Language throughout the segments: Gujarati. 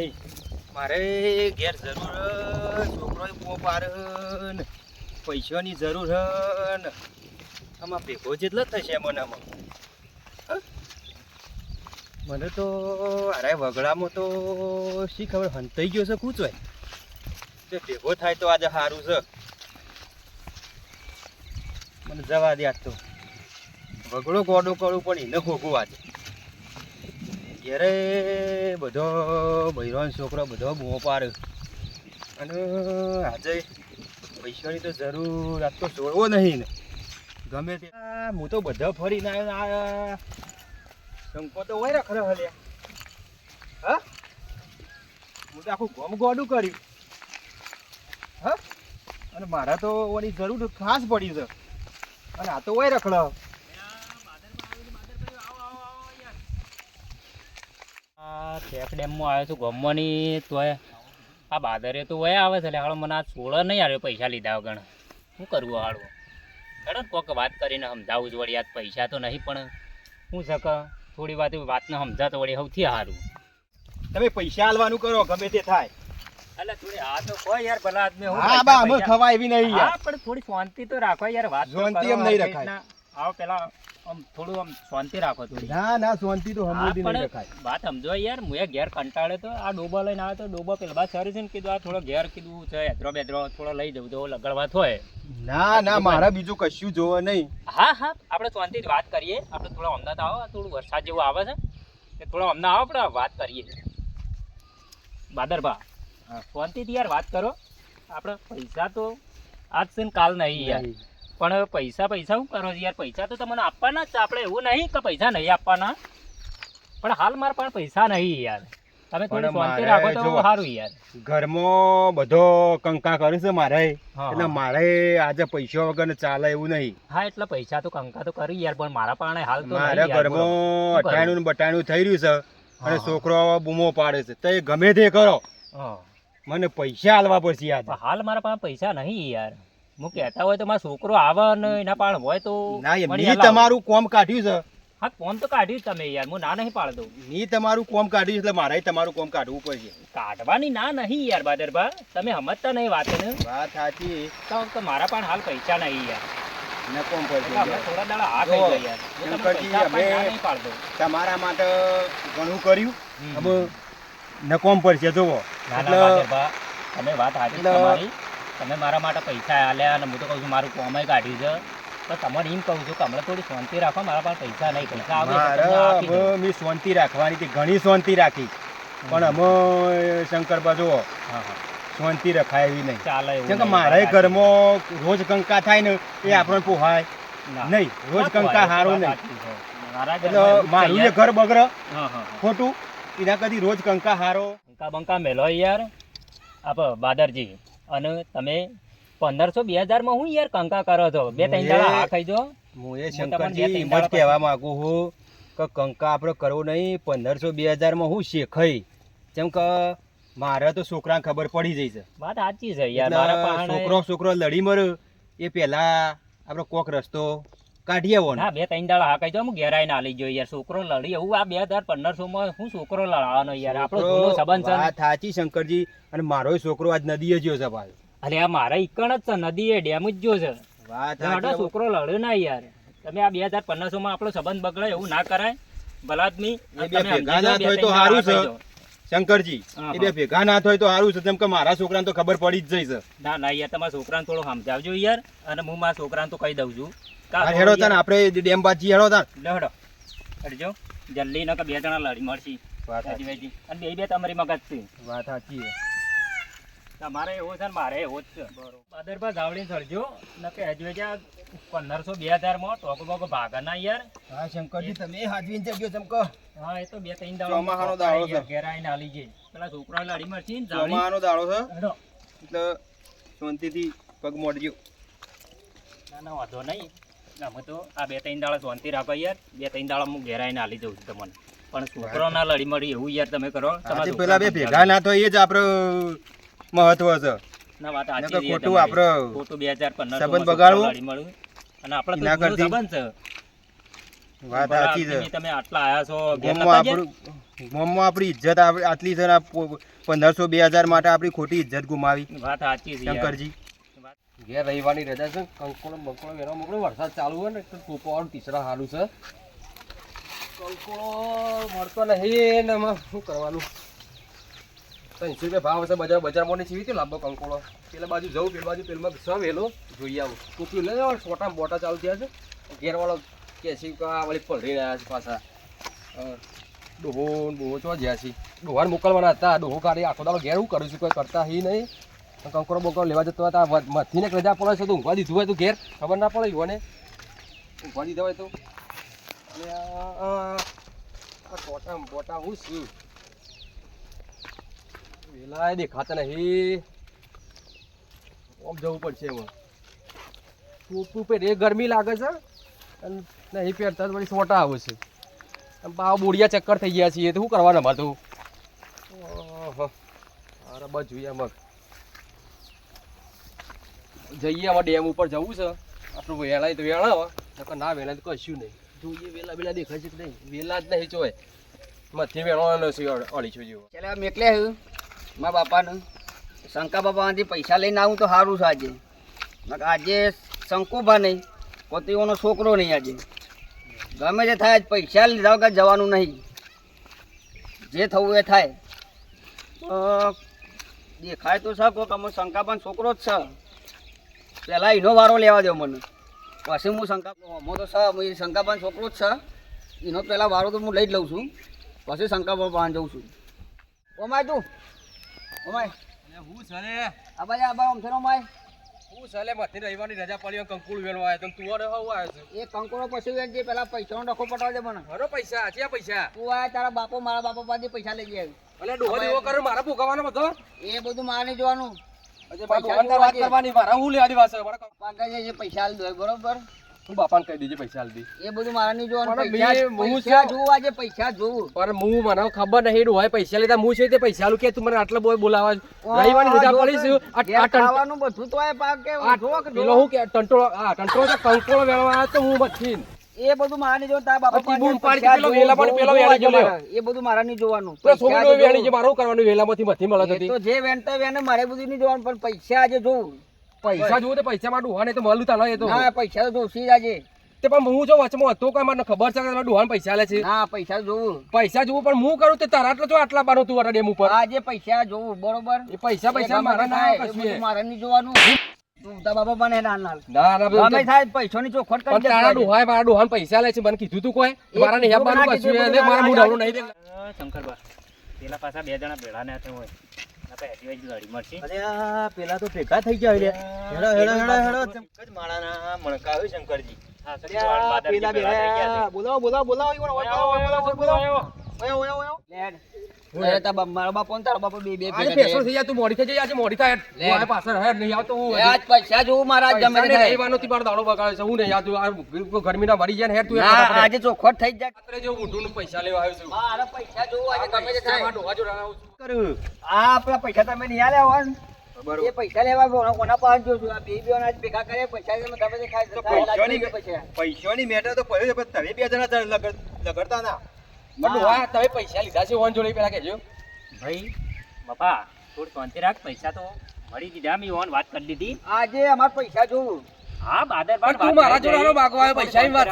નહીં. મારે ઘેર જરૂર છોકરો પાર ને પૈસાની જરૂર ને આમાં ભેગો જેટલો થશે મનામાં. મને તો અરે વગડામાં તો શી ખબર હંતાઈ ગયો છે કૂચ હોય તે ભેગો થાય તો આજે સારું છે. મને જવા દે આજ તો વગડો ગોડો કરું પણ એને ખોખું આજે ઘેરે બધો બૈરાન છોકરો બધો બૂમો પાડે અને આજે પૈસાની તો જરૂર આજ તો છોડવો નહીં ને ગમે તે. હું તો બધા ફરીને આવ્યો શંકો તો હોય રખડે હલે. હા હું તો આખું ગોમ ગોડું કર્યું. હા અને મારા તો ઓની જરૂર ખાસ પડી છે અને આ તો હોય રખડે. ચેક ડેમમાં આવ્યો છું ગમવાની તોય આ બાદરે તો વયા આવે છે એટલે હાલ મને આ છોડે નહીં આવ્યો પૈસા લીધા વગર. શું કરવું હાડવું હેડો કોક વાત કરીને સમજાવું જ વળી. યાદ પૈસા તો નહીં પણ શું શક થોડી વાતને સમજાતો વળી સૌથી સારું. તમે પૈસા આલવાનું કરો ગમે તે થાય. એટલે થોડી આ તો કોઈ યાર ભલા આદમી હું હા બા અમે ખવાય એવી નહીં યાર. હા પણ થોડી શાંતિ તો રાખો યાર. વાત શાંતિ એમ નહીં રખાય. આવો પેલા આમ થોડું આમ શાંતિ રાખો થોડી. ના ના શાંતિ તો હમણાં નહીં રખાય. વાત સમજો યાર. હું ઘેર કંટાળે તો આ ડોબા લઈને આવ્યો તો ડોબા પેલા બા સર છે ને કીધું આ થોડો ઘેર કીધું છે હેદરો બેદરો થોડો લઈ જવું તો લગડવા થોય. ના ના મારા બીજું કશું જોવા નહીં. હા હા આપણે શાંતિથી વાત કરીએ. આપણે થોડા અમદાવાદ આવો થોડું વરસાદ જેવું આવે છે કે થોડા અમદાવાદ આવો આપણે વાત કરીએ. બાદરભા શાંતિથી યાર વાત કરો. આપણે પૈસા તો આજ છે ને કાલ નહીં યાર. પણ પૈસા શું કરો યાર. પૈસા તો તમને આપવાના જ. આપણે એવું નહીં કે પૈસા નહીં આપવાના પણ હાલ મારા પાસે પૈસા નહીં યાર. તમે થોડી શાંતિ રાખો તો સારું યાર. ઘરમાં બધો કંકા કરે છે મારે એટલે મારે આજે પૈસા વગર ચાલે એવું નહીં. હા એટલે પૈસા તો કંકા તો કરી યાર પણ મારા પાસે હાલ તો મારા ઘરમાં અટાણું ને બટાણું થઈ રહ્યું છે અને છોકરો બૂમો પાડે છે તો એ ગમે તે કરો મને પૈસા આલવા પડશે યાર. હાલ મારા પાસે પૈસા નહીં યાર. હું કહેતા હોય તો મારો છોકરો આવે ને એના પાસે હોય તો ના તમારું કોમ કાઢ્યું છે. હા કોમ તો કાઢ્યું તમે યાર. હું ના નહીં પાડતો. ની તમારું કોમ કાઢ્યું એટલે મારે તમારું કોમ કાઢવું પડશે. કાઢવાની ના નહીં યાર બાદરભા. તમે સમજતા નહીં વાતને. વાત સાચી તો મારા પાસે હાલ પૈસા નહીં યાર. ન કોમ પડશે થોડા દાડા આ કહી દો યાર. નહીં પાડતો તમારા માટે ઘણું કર્યું હવે નકોમ પડશે જોવો. તમે વાત સાચી તમારી. તમે મારા માટે પૈસા આલ્યા અને હું તો કહું છું મારું કોમ કાઢ્યું છે તો તમારે એમ કહું છું કે હમણાં થોડી શાંતિ રાખો. મારા પાસે પૈસા નહીં. પૈસા આવે મેં શાંતિ રાખવાની હતી ઘણી શાંતિ રાખી પણ અમે શંકરબા જુઓ શાંતિ રખાય એવી નહીં ચાલે. કેમ કે મારા ઘરમાં રોજ કંકા થાય ને એ આપણને પોહાય નહીં. રોજ કંકા સારું નહીં એટલે મારું ઘર બગડે ખોટું એના કદી રોજ કંકા હારો કંકા બંકા મેલો યાર. આપ બાદરજી અને તમે 1500-2000 માં હું યાર કંકા કરો છો. 2-3 દાડા હા ખાઈ જો. હું એ શંકરજી એમ જ કહેવા માંગુ છું કે કંકા આપણે કરવું નહીં. 1500-2000 માં હું શેખાઈ જેમ કે મારે તો છોકરાને ખબર પડી જઈ છે. વાત સાચી છે યાર. મારા છોકરો લડી મરે એ પેલા આપણે કોક રસ્તો કાઢીએ. હા 2-3 દાડા હા કહી દો. હું ઘેરાઈ ના લઈ જોઈએ યાર. છોકરો લડી એવું આ 2500 માં હું છોકરો લડવાનો યાર. આપણો જૂનો સંબંધ છે. વાત સાચી શંકરજી. અને મારો છોકરો આજ નદીએ ગયો છે ભાઈ. અરે આ મારા ઈકણ જ છે. નદીએ ડેમ જ ગયો છે. વાત છોકરો લડ્યો ના યાર. તમે આ 2500 માં આપણો સંબંધ બગડે એવું ના કરાય. ભલાદમી ભેગા ના થાય તો સારું છે શંકરજી. એ બે ભેગા ના થાય તો સારું છે જેમ કે મારા છોકરાને તો ખબર પડી જ જઈ છે. ના ના યાર તમારા છોકરાને થોડો સમજાવજો યાર. અને હું મારા છોકરાને તો કહી દઉં છું. હેડો તાન આપણે ડેમ બાજી હેડો તાન. હેડો હેડજો જલ્દી ન કે 2 જણા લડી મળશી. વાત સાચી. અને બે તમારી મગજ છે. વાત સાચી. તમારે એવો છે ને મારે એવો જ છે. બરોબર બાદરભા જાવડી ચડજો ન કે હજુ 1500-2000 માં ટોકો બોકો ભાગા ના યાર. હા શંકરજી તમે હાજવીને જજો ચમકો. હા એ તો 2-3 દાડો ચોમાહાનો દાડો છે. ઘેરાઈને આલી જઈ પેલા છોકરા લડી મળશી ને ચોમાહાનો દાડો છે હેડો એટલે શાંતિથી પગ મોડજો. ના ના વાંધો નહીં. અમે તો આ 2-3 દાડા શાંતિ રાખો યાર. 2-3 દાડા હું ઘેરાઈને આલી જઉં છું તમને. પણ છોકરો ના લડી મળી એવું યાર તમે કરો. પેલા બે ભેગા ના થાય એ જ આપણે મહત્વ છે. ના વાત સાચી છે. ખોટું આપણે ખોટું 2015 સંબંધ બગાડવું લડી મળ્યું અને આપણે તો સંબંધ છે. વાત સાચી છે. તમે આટલા આયા છો ગામમાં આપણી ઇજ્જત આટલી છે 1500 2000 માટે આપણી ખોટી ઇજ્જત ગુમાવી વાત સાચી છે યાર. શંકરજી. ઘેર રવિવારની રજા છે કંકોળો બંકોળો વેરો મોકલો વરસાદ ચાલુ હોય ને એટલે કૂપવાળું ટીસરા સારું છે કંકોળો મળતો નહીં ને એમાં શું કરવાનું 300 રૂપિયા ભાવ હશે બજારમાં ની સીવી લાંબો કંકોળો પેલા બાજુ જવું પેલી બાજુ પેલમાં સ વેલો જોઈ આવું કૂપી લઈ જાવ છોટા બોટા ચાલુ થયા છે ઘેરવાળો કે છે કે આ વળી પલરી રહ્યા છે પાછા ડોહો ચો જ્યાં છે ડોહાને મોકલવાના હતા ડોહો કાઢી આખો દાડો ઘેર હું કરું છું કોઈ કરતા હી નહીં કંકોરો બોકરો લેવા જતો હતા મથીને રજા પડે છે તો ઊંઘવા દીધું હોય તો ઘેર ખબર ના પડે યુવાને ઊંઘવા દીધા હોય તો અને આ બોટા બોટા હું છું વેલા દેખાતા નહીં આમ જવું પડશે એમાં ટૂંકું પેટ એ ગરમી લાગે છે અને નહીં પહેરતા તો વળી સોટા આવે છે બાવ બોડિયા ચક્કર થઈ ગયા છીએ તો શું કરવાના અમારે તો અરે બસ જોઈએ મગ જઈએ આમાં ડેમ ઉપર જવું છે આપણું વેળાય તો વેળા નકર ના વેળાય તો કશું નહીં જોઈએ વેલા વેલા દેખાય છે કે નહીં વેલા જ નહીં ચોય મથી વેળો નથી અડીશું જેવો ચાલે મેકલે મારા બાપાને શંકા બાપામાંથી પૈસા લઈને આવું તો સારું છે આજે નકર આજે શંકુભા નહીં કોતીઓનો છોકરો નહીં આજે ગમે તે થાય પૈસા લીધા વગર જવાનું નહીં જે થવું એ થાય દેખાય તો છે કોક અમે શંકાબાન છોકરો જ છે પહેલાં એનો વારો લેવા દો મને પછી હું અમો તો છે શંકાબાન છોકરો જ છે એનો પહેલાં વારો તો હું લઈ જ લઉં છું પછી શંકાબાન જઉં છું ઓમાય તું ઓમાય હું ચાલે આ બાજુ આ બા ઓમ થેનો ઓમાય હું ચાલે મથી રવિવારની રજા પડી કંકુળ વેળો આવ્યો તો તું અરે હું આવ્યો છે એ કંકોડો પછી વેચજે પેલા પૈસાનો ડખો પટાવજે મને ઘરો પૈસા છે પૈસા તું આ તારા બાપો મારા બાપા પાસે પૈસા લઈ જાય એટલે ડોહો દેવો કરે મારા ભોગવવાનો બધો એ બધું મારે નહીં જોવાનું અજે પૈસા વાત કરવાની મારા હું લેવાની વાત છે મારા પાંકા જે પૈસા આલ દો બરોબર હું બાપાને કહી દેજે પૈસા આલી એ બધું મારે નહીં જોવાનું પણ પૈસા હું પૈસા જોવું આજે પૈસા જોવું પણ હું મને ખબર નહીં ડોહાએ પૈસા લીધા હું છે તે પૈસા આલું કે તું મને આટલા બોય બોલાવા રવિવારની રજા પડી છે આ ખાવાનું બધું તો આ પાક કે જોવો કે પેલો હું કે ટંટોળો તો કંકોળો વેળવા આવ્યો તો હું મથી એ બધું મારે નહીં જોવાનું તારા બાપા બૂમ પાસે પાડી પૈસા પેલો વેલા પણ પેલો વેણી જોવું ગયો આજે એ બધું મારે નહીં જોવાનું તો પૈસા છોકરો આજે વેણી જે જોવું. મારું કરવાનું વેલામાંથી મથી મળત એ હતી તો જે વેણતો વેને મારે બધું નહીં જોવાનું પણ પૈસા આજે જોવું પૈસા જોવું તો પૈસા માં ડોહાને તો મળું તાલો એ તો ના પૈસા તો જોશી જ આજે તે પણ હું જો વચમાં હતો કોઈ મને ખબર છે કે તમે ડોહાને પૈસા લે છે ના પૈસા જોવું પૈસા જોવું પણ હું કરું તે તારા આટલો જો આટલા બારો તું ડેમ ઉપર આજે પૈસા જોવું બરોબર એ પૈસા મારા ના આવે કશું એ. મારે નહીં જોવાનું તું તારા બાપા બને ના ના ના ના ગમે પણ થાય પૈસાની ચોખવટ કરી તારા ડોહાએ મારા ડોહાને પૈસા લે છે મને કીધું તું કોઈ મારા નહીં આપવાનું કશું એ. લે મારા હું ડાવલું નહીં દે શંકરબા પેલા પાછા બે જણા ભેળા ના હોય આપણે હજી હજી લડી મળશે અરે આ પેલા તો ભેગા થઈ ગયા લે હેડો હેડો હેડો હેડો જ માળાના મણકા હોય શંકરજી. હા અરે આ પેલા બે બોલાવો બોલાવો બોલાવો ઈવન બોલાવો બોલાવો ઓયો ઓયો ઓયો લેડ અરે તા મારા બાપો ને તારા બાપો બે બે આજે ભેગા પેસો થઈ જાય તું મોડી થઈ જાય આજે મોડી થાય લે. હું આ પાછળ હેડ નહીં આવતો હું આજ પૈસા જોવું મારા આજ ગમે તે થાય રવિવારનો તી મારો દાડો બગાડે છે હું નહીં આવતું આ ગરમીના મરી જાય ને હેડ તું એક ના ફટાફટ હેડ. આજે ચોખવટ થઈ જાય રાત્રે જો ઊંધું પૈસા લેવા આવ્યો છું મારા પૈસા જોવું આજે ગમે તે થાય ડોહા જોડે આવું છું. કરું આ આપણા પૈસા તમે નહીં આલ્યા હોય ને બરોબર. એ પૈસા લેવા કોના પાસે જોશું આ બે બે આજ ભેગા કરે પૈસા તમે ગમે તે ખાય તો ખાય પૈસા પૈસાની મેટર તો પડ્યો છે પણ તમે બે જણા લગડતા ના પણ ડોહા તમે પૈસા લીધા છે ઓન જોડે પેલા કહેજો ભાઈ બાપા થોડી શાંતિ રાખ પૈસા તો મળી દીધા મેં ઓન વાત કરી દીધી આજે અમાર પૈસા જોવું હા બાદર પણ તું મારા જોડે આનો માગવા આવ્યો પૈસાની વાત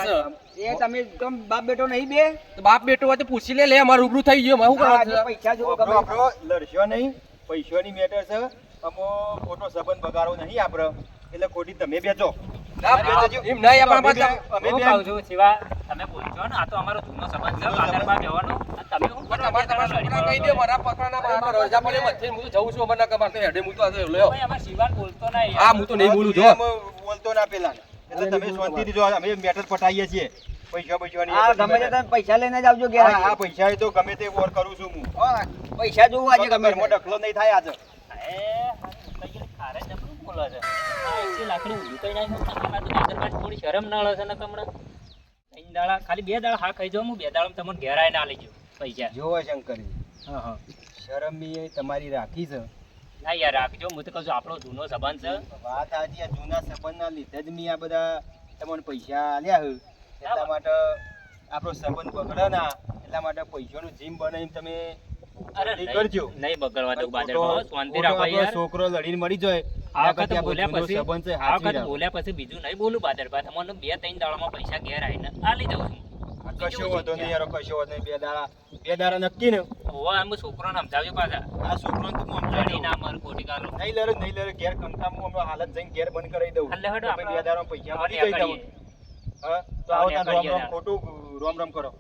છે એ તમે બાપ બેટો નહીં બે તો બાપ બેટો હોય તો પૂછી લે અમાર રૂબરૂ થઈ ગયો હું આજે કરવા પૈસા જોવું આપણો ગમે આપણો લડશો નહીં પૈસાની મેટર છે અમો ખોટો સંબંધ બગાડવો નહીં આપણો એટલે ખોટી તમે બેચો એમ નહીં આપણા પાસે અમે હું બે કહું છું શિવા તમે બોલજો ને આ તો અમારો જૂનો સંબંધ છે બાદરમાં બેવાનો અને તમે શું પણ કરો? અમારે તમારા છોકરા કહી દે મારા પકડાના મારા રજા પડે મથે હું તો જઉં છું મને કે મારે તો હેડે હું તો આજે લ્યો ભાઈ, અમારે શિવાન બોલતો નહીં હા હું તો નહીં બોલું જો બોલતો ના પેલા એટલે તમે શાંતિથી જો અમે મેટર પટાઈએ છીએ પૈસાની આ ગમે તે તમે પૈસા લઈને જ આવજો ઘેર આ પૈસા એ તો ગમે તે ઓર કરું છું હું હા, પૈસા જોવું આજે ગમે ઘરમાં તે. ડખલો નહીં થાય આજે ખારે જબરું બોલે છે આ એકલી લાકડી ઊંધી કઈ નાખ્યું તમારા તો બાદરમાં થોડી શરમ ના આવે છે ને તમને ત્રણ દાડા ખાલી બે દાડા હા ખાઈ જાઉં હું બે દાડા તમને ઘેર આવીને આલી જાઉં પૈસા જોવો શંકરજી હા હા શરમ એ તમારી રાખી છે ના યાર રાખજો હું તો કહું છું આપણો જૂનો સંબંધ છે વાત આજે આ જૂના સંબંધના લીધે જ મેં આ બધા તમને પૈસા આલ્યા હે એટલા માટે આપણો સંબંધ બગડે ના એટલા માટે પૈસાનું જીમ બનાવીને તમે અરે જલ્દી નહીં, કરજો. નહીં બગડવા દઉં બાદર ખોટો- ભાવ શાંતિ ખોટો રાખો આપણો યાર છોકરો લડીને મરી જાય આ એના વખત કરતાં બોલ્યા આપણો પછી સંબંધ છે, આ હાચવી વખત રાખો. બોલ્યા પછી બીજું નહીં બોલું બાદર ભાઈ તમને 2-3 દાડામાં પૈસા ઘેર આવીને આલી દઉં છું કશો વાંધો નહીં યાર, કશો વાંધો નહીં. બે દાડા નક્કી ને. ઓવા એમ છોકરોને સમજાવજો પાછા આ છોકરોને તો હું સમજાવી લડી દઉં. ના મર ખોટી ગાલો નહીં લડે ઘેર કંટાળું હમણાં હાલત જઈને ઘેર બંધ કરાવી દઉં. એટલે હેડો તો પછી બે દાડામાં પૈસા મળી જાય તમને. હા તો આવો તાન રોમ રોમ ખોટું રોમ રોમ કરો.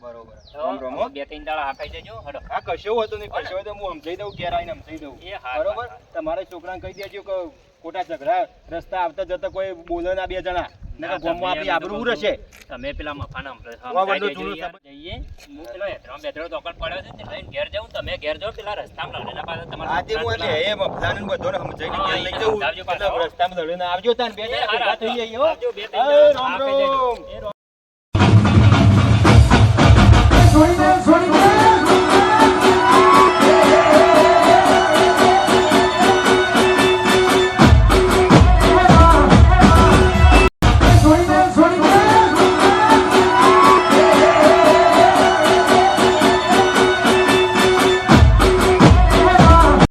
બરોબર રોમ રોમ હો. 2-3 દાડા હાકાઈ જજો હેડો આ કશો વાંધો નહીં, કશો વાંધો નહીં. હું સમજાઈ દઉં, ઘેર આવીને સમજાઈ દઉં. એ હા બરોબર તમારા છોકરાને કહી દેજો કે ખોટા ઝઘડા રસ્તા આવતા જતા કોઈ બોલે ના બે જણા નકર ગામમાં આપણી આબરૂ રહેશે. તમે પેલા મફાના વા વંડો જૂનું જઈએ હું પેલો હેતરામ બેતરો દોકડ પડ્યો છે ને લઈને ઘેર જાઉં તમે ઘેર જાઓ પેલા રસ્તામાં લડેલા પાછા તમારા આજે હું એટલે એ મફલાને બધાને સમજાઈને હા, ઘેર લઈ એને જવું. સમજાવજો પાછા, એટલે રસ્તામાં લડીને આવજો તાન બે જણા ભેગા થઈ જઈએ હો. આવજો, 2-3 એ જણા રામ હાંકાઈ રામ.